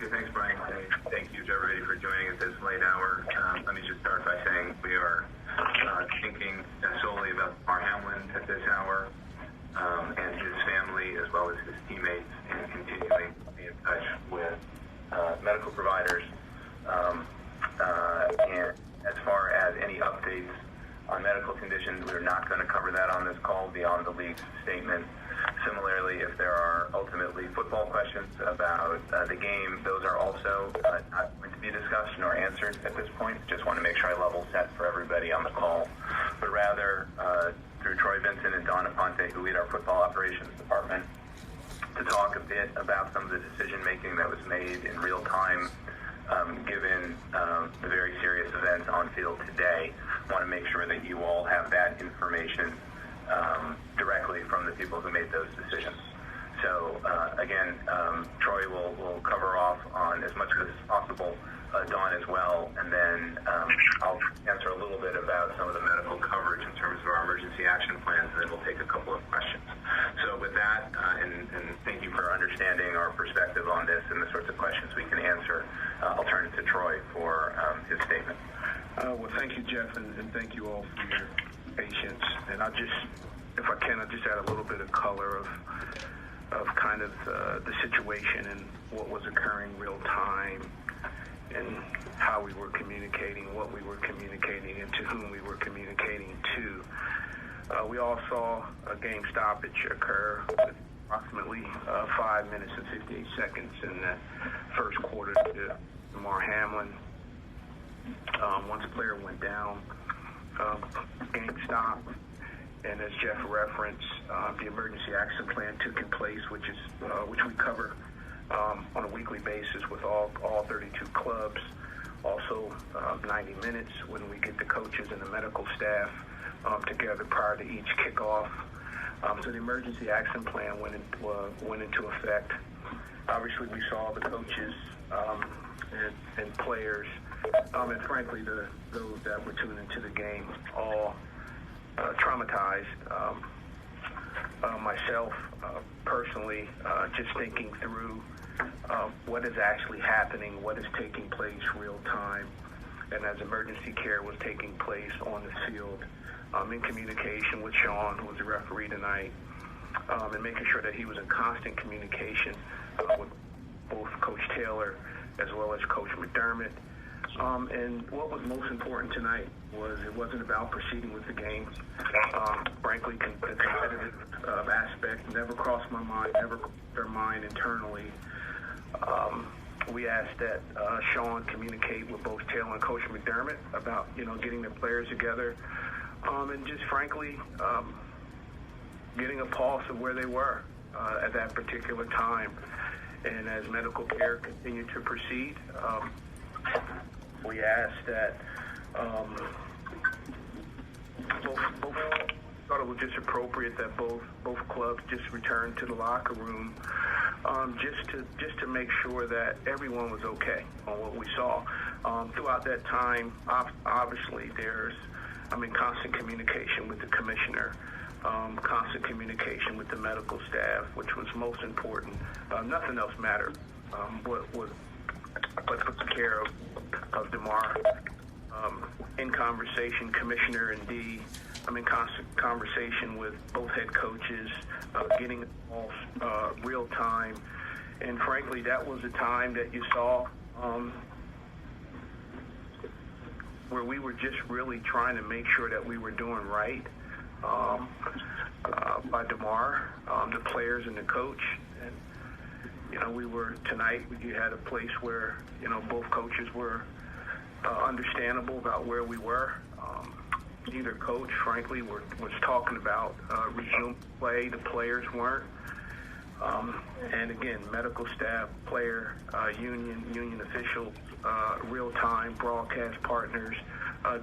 Yeah, thanks, Brian. And thank you to everybody for joining at this late hour. Let me just start by saying we are thinking solely about Damar Hamlin at this hour and his family as well as his teammates, and continuing to be in touch with medical providers. And as far as any updates on medical conditions, we're not going to cover that on this call beyond the league's statement. Similarly, if there are ultimately football questions about the game, those are also not going to be discussed nor answered at this point. Just want to make sure I level set for everybody on the call. But rather, through Troy Vincent and Don Aponte, who lead our football operations department, to talk a bit about some of the decision-making that was made in real time given the very serious events on field today. I want to make sure that you all have that information directly from the people who made those decisions. So again, Troy will cover off on as much of this as possible, Dawn as well, and then I'll answer a little bit about some of the medical coverage in terms of our emergency action plans, and then we'll take a couple of questions. So with that, and thank you for understanding our perspective on this and the sorts of questions we can answer, I'll turn it to Troy for his statement. Well, thank you, Jeff, and thank you all for your patience. And I'll just, if I can, I'll just add a little bit of color of kind of the situation and what was occurring real time and how we were communicating, what we were communicating, and to whom we were communicating to. We all saw a game stoppage occur with approximately 5 minutes and 58 seconds in the first quarter to Damar Hamlin. Once the player went down, game stopped. And as Jeff referenced, the emergency action plan took in place, which we cover on a weekly basis with all 32 clubs. Also, 90 minutes when we get the coaches and the medical staff together prior to each kickoff. So the emergency action plan went into effect. Obviously, we saw the coaches and players, and frankly, those that were tuned into the game, all traumatized. Myself, personally, just thinking through what is actually happening, what is taking place real time, and as emergency care was taking place on the field, in communication with Sean, who was the referee tonight, and making sure that he was in constant communication with both Coach Taylor as well as Coach McDermott. And what was most important tonight was it wasn't about proceeding with the game. Frankly, the competitive aspect never crossed my mind, never crossed their mind internally. We asked that Sean communicate with both Taylor and Coach McDermott about, getting the players together, and just frankly, getting a pulse of where they were at that particular time. And as medical care continued to proceed, we asked that both thought it was just appropriate that both clubs just returned to the locker room, just to make sure that everyone was okay on what we saw. Throughout that time, obviously I'm in constant communication with the commissioner, constant communication with the medical staff, which was most important. Nothing else mattered. What took care of Damar. In conversation, Commissioner and D, I'm in constant conversation with both head coaches, getting calls real time. And frankly, that was the time that you saw where we were just really trying to make sure that we were doing right by Damar, the players and the coach. And, you had a place where, both coaches were understandable about where we were. Neither coach, frankly, was talking about resume play. The players weren't. And again, medical staff, player, union officials, real-time broadcast partners,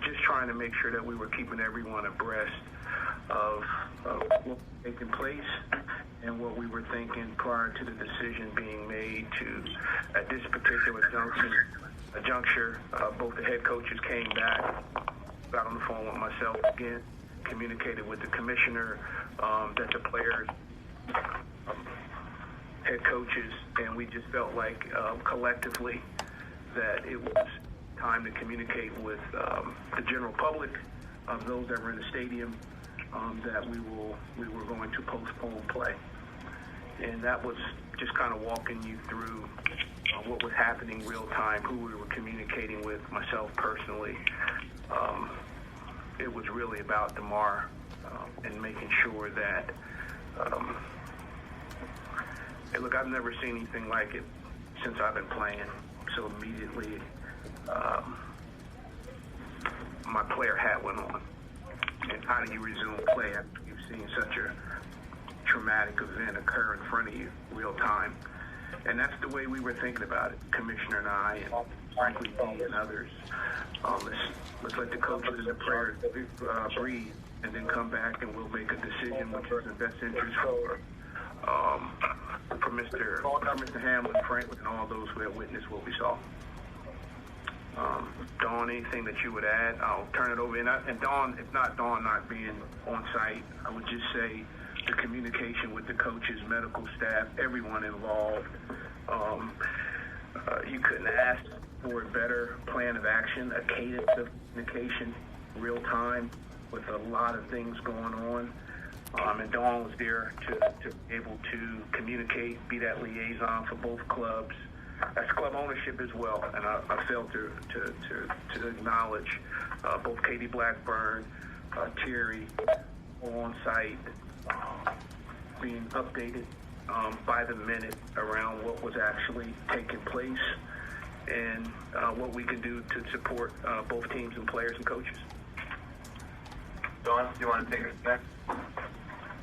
just trying to make sure that we were keeping everyone abreast of what was taking place and what we were thinking prior to the decision being made to, at this particular juncture, both the head coaches came back, got on the phone with myself again, communicated with the commissioner that the players head coaches, and we just felt like collectively that it was time to communicate with the general public, those that were in the stadium, that we were going to postpone play. And that was just kind of walking you through what was happening real time, who we were communicating with, myself personally. It was really about Damar and making sure that, hey, look, I've never seen anything like it since I've been playing. So immediately, my player hat went on. And how do you resume play after you've seen such a traumatic event occur in front of you real time? And that's the way we were thinking about it, Commissioner and I, and frankly, D and others. Let's let the coaches and the players breathe, and then come back and we'll make a decision which is in the best interest for Mr. Hamlin, Franklin, and all those who have witnessed what we saw. Dawn, anything that you would add? I'll turn it over. And Dawn, if not Dawn not being on site, I would just say the communication with the coaches, medical staff, everyone involved. You couldn't ask for a better plan of action, a cadence of communication, real time, with a lot of things going on. And Dawn was there to be able to communicate, be that liaison for both clubs. That's club ownership as well, and I failed to acknowledge both Katie Blackburn, Terry, on site, being updated by the minute around what was actually taking place and what we can do to support both teams and players and coaches. Dawn, do you want to take us next?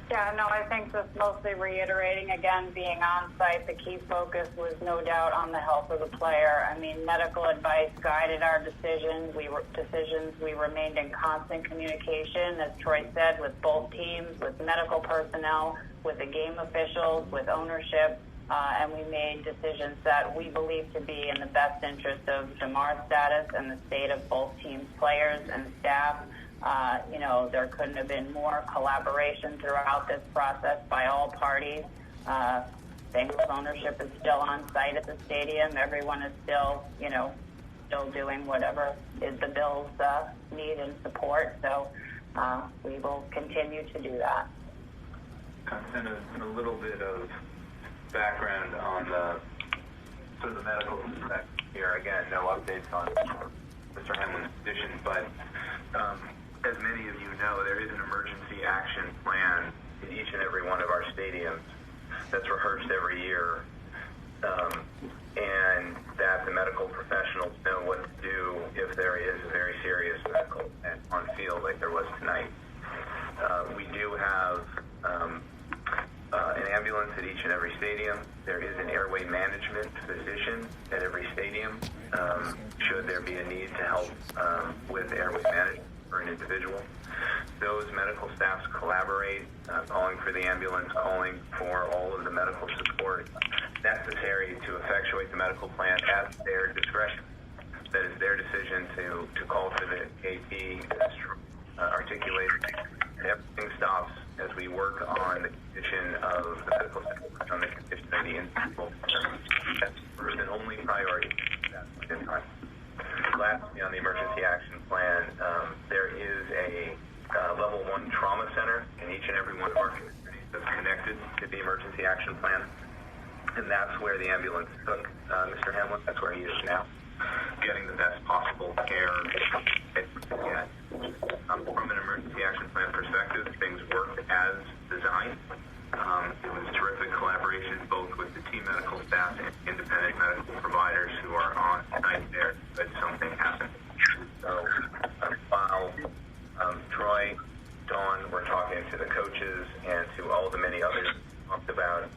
Yeah, no, I think just mostly reiterating, again, being on site, the key focus was no doubt on the health of the player. I mean, medical advice guided our decisions. We remained in constant communication, as Troy said, with both teams, with medical personnel, with the game officials, with ownership, and we made decisions that we believe to be in the best interest of Damar's status and the state of both teams' players and staff. There couldn't have been more collaboration throughout this process by all parties. Bengals ownership is still on site at the stadium. Everyone is still doing whatever is the Bills' need and support. So we will continue to do that. And a little bit of background on the medical aspect here. Again, no updates on Mr. Hamlin's condition, but as many of you know, there is an emergency action plan in each and every one of our stadiums that's rehearsed every year, and that the medical professionals know what to do if there is a very serious medical event on field like there was tonight. We do have an ambulance at each and every stadium. There is an airway management physician at every stadium, should there be a need to help with airway management for an individual. Those medical staffs collaborate, calling for the ambulance, calling for all of the medical support necessary to effectuate the medical plan at their discretion. That is their decision to call for the KP, articulated. Everything stops as we work on the condition of the medical support, on the condition of the individual. That's first and only priority at that point in time. Lastly, on the emergency action plan, there is a level 1 trauma center in each and every one of our communities that's connected to the emergency action plan, and that's where the ambulance took Mr. Hamlin. That's where he is now, getting the best possible care. From an emergency action plan perspective, things worked as designed. It was terrific collaboration both with the team medical staff and independent medical providers who are on site there that something happened. So while Troy, Dawn were talking to the coaches and to all the many others who talked about,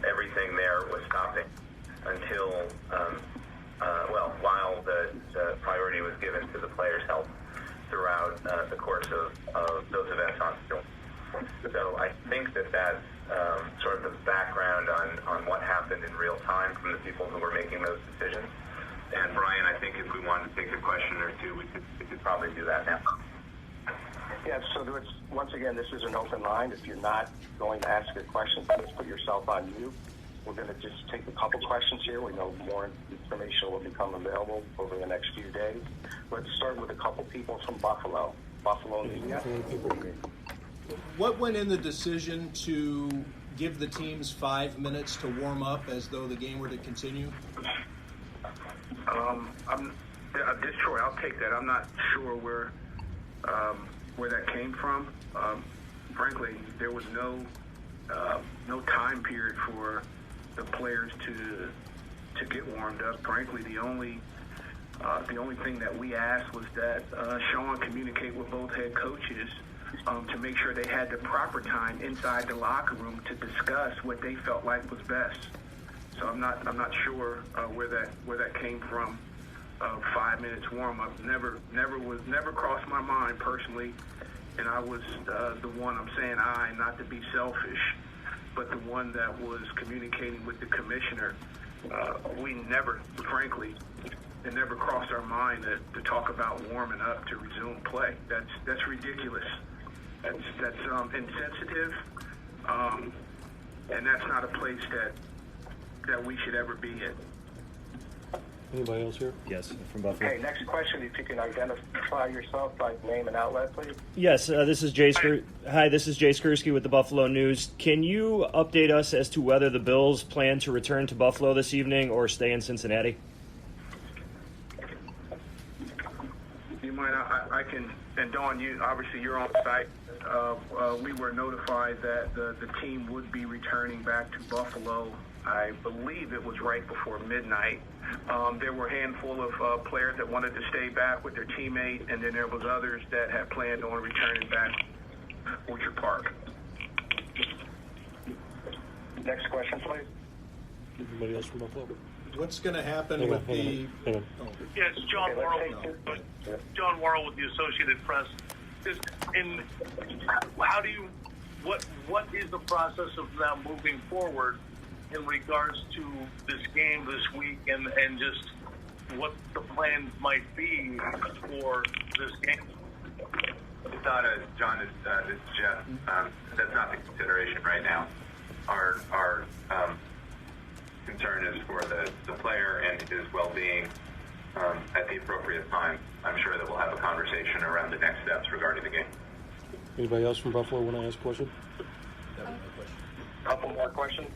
everything there was stopping until, while the priority was given to the players' health throughout the course of those events on field. So I think that's sort of the background on what happened in real time from the people who were making those decisions. And Brian, I think if we wanted to take a question or two, we could probably do that now. Yeah, so once again, this is an open line. If you're not going to ask a question, please put yourself on mute. We're going to just take a couple questions here. We know more information will become available over the next few days. Let's start with a couple people from Buffalo. Buffalo media. What went in the decision to give the teams 5 minutes to warm up as though the game were to continue? This Troy, I'll take that. I'm not sure where that came from. Frankly, there was no time period for the players to get warmed up. Frankly, the only thing that we asked was that Sean communicate with both head coaches to make sure they had the proper time inside the locker room to discuss what they felt like was best. So I'm not sure where that came from. 5 minutes warm up never crossed my mind personally, and I was the one. I'm saying not to be selfish, but the one that was communicating with the commissioner. We never, frankly, it never crossed our mind to talk about warming up to resume play. That's ridiculous. That's insensitive, and that's not a place that we should ever be in. Anybody else here? Yes, from Buffalo. Okay, next question. If you can identify yourself by name and outlet, please. Yes, this is Jay. Hi, this is Jay Skursky with the Buffalo News. Can you update us as to whether the Bills plan to return to Buffalo this evening or stay in Cincinnati? You mind? I can. And Dawn, you're on site. We were notified that the team would be returning back to Buffalo. I believe it was right before midnight. There were a handful of players that wanted to stay back with their teammate, and then there was others that had planned on returning back to Orchard Park. Next question, please. Anybody else from Buffalo? What's going to happen with the... Hang on. Oh. Yeah, it's John Worrell with the Associated Press. What is the process of now moving forward in regards to this game this week and just what the plans might be for this game? It's not John, this is Jeff. That's not the consideration right now. Our concern is for the player and his well-being at the appropriate time. I'm sure that we'll have a conversation around the next steps regarding the game. Anybody else from Buffalo want to ask a question? Couple more questions.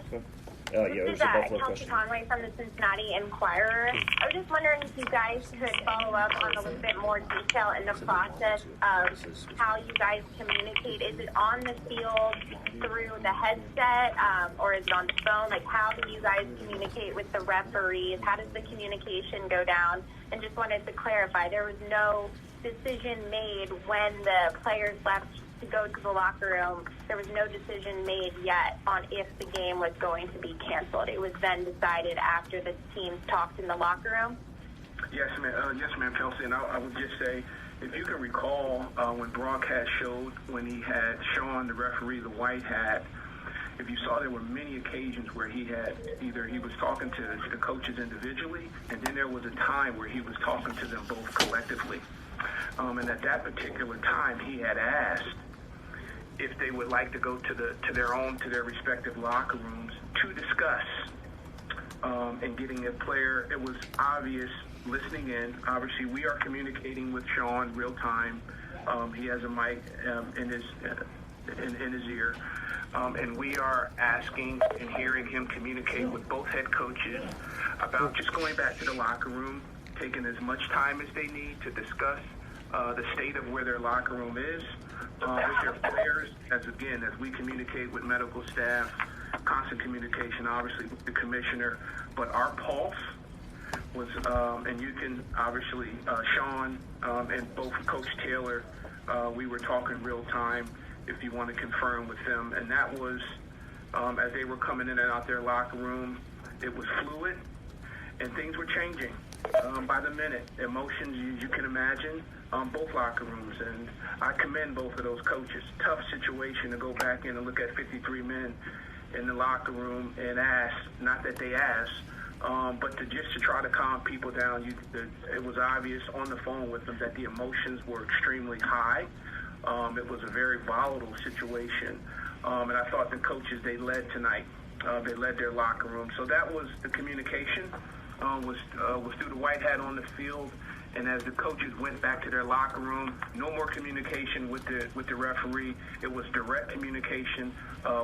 Yeah, it was a Buffalo Kelsey question. Conway from the Cincinnati Enquirer. I was just wondering if you guys could follow up on a little bit more detail in the process of how you guys communicate. Is it on the field through the headset, or is it on the phone? Like, how do you guys communicate with the referees? How does the communication go down? And just wanted to clarify, there was no decision made when the players left to go to the locker room. There was no decision made yet on if the game was going to be canceled. It was then decided after the teams talked in the locker room. Yes, ma'am, Kelsey. And I would just say, if you can recall, when broadcast showed when he had Sean, the referee, the white hat, if you saw, there were many occasions where he was talking to the coaches individually, and then there was a time where he was talking to them both collectively. And at that particular time, he had asked if they would like to go to their respective locker rooms to discuss and getting a player. It was obvious listening in. Obviously, we are communicating with Sean real time. He has a mic in his ear, and we are asking and hearing him communicate with both head coaches about just going back to the locker room, taking as much time as they need to discuss the state of where their locker room is with their players. As we communicate with medical staff, constant communication, obviously, with the commissioner. But our pulse was, and you can obviously, Sean and both Coach Taylor, we were talking real time, if you want to confirm with them. And that was, as they were coming in and out their locker room, it was fluid, and things were changing by the minute. Emotions, you can imagine, both locker rooms. And I commend both of those coaches. Tough situation to go back in and look at 53 men in the locker room and ask, not that they asked, but to try to calm people down. It was obvious on the phone with them that the emotions were extremely high. It was a very volatile situation. And I thought the coaches, they led tonight. They led their locker room. So that was the communication, was through the white hat on the field. And as the coaches went back to their locker room, no more communication with the referee. It was direct communication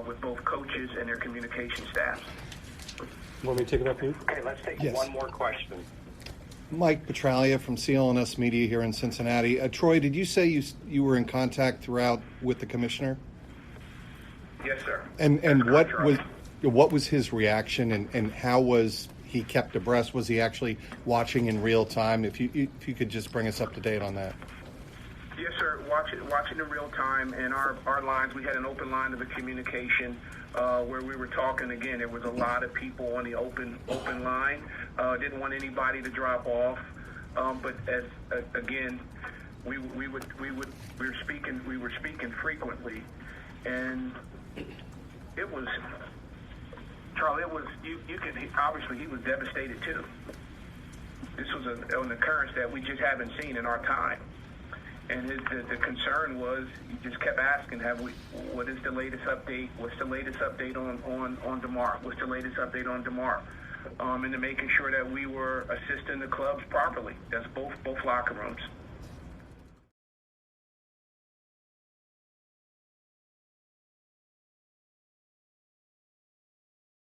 with both coaches and their communication staffs. Want me to take it up, Luke? Okay, let's take Yes. one more question. Mike Petralia from CLNS Media here in Cincinnati. Troy, did you say you were in contact throughout with the commissioner? Yes, sir. And That's correct, what was his reaction, and how was he kept abreast? Was he actually watching in real time? If you could just bring us up to date on that. Yes, sir. Watching in real time, and our lines. We had an open line of the communication where we were talking. Again, there was a lot of people on the open line. Didn't want anybody to drop off. But as again, we were speaking frequently, and it was. Charlie, it was you could obviously he was devastated too. This was an occurrence that we just haven't seen in our time, and the concern was he just kept asking, what is the latest update? What's the latest update on Damar? What's the latest update on Damar? And to making sure that we were assisting the clubs properly. That's both locker rooms.